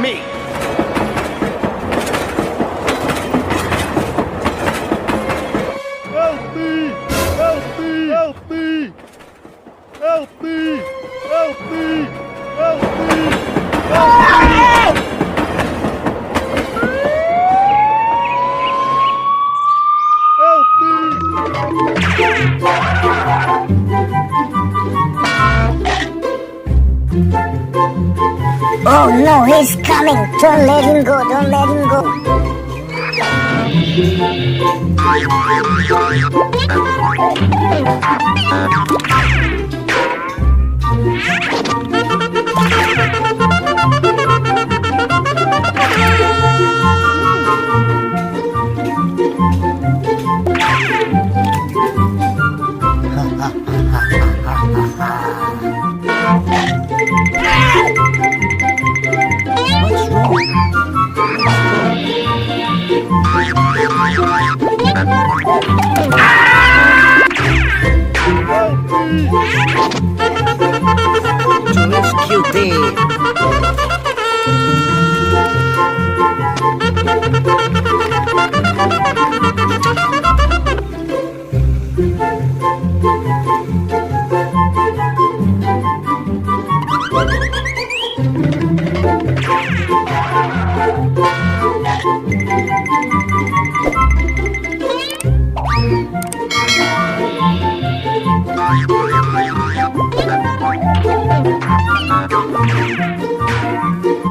me. Help me! Help me! Help me! Help me! Help me! Help me! Help me! Help Oh no, he's coming. Don't let him go. Don't let him go. What's wrong? To rescue thee.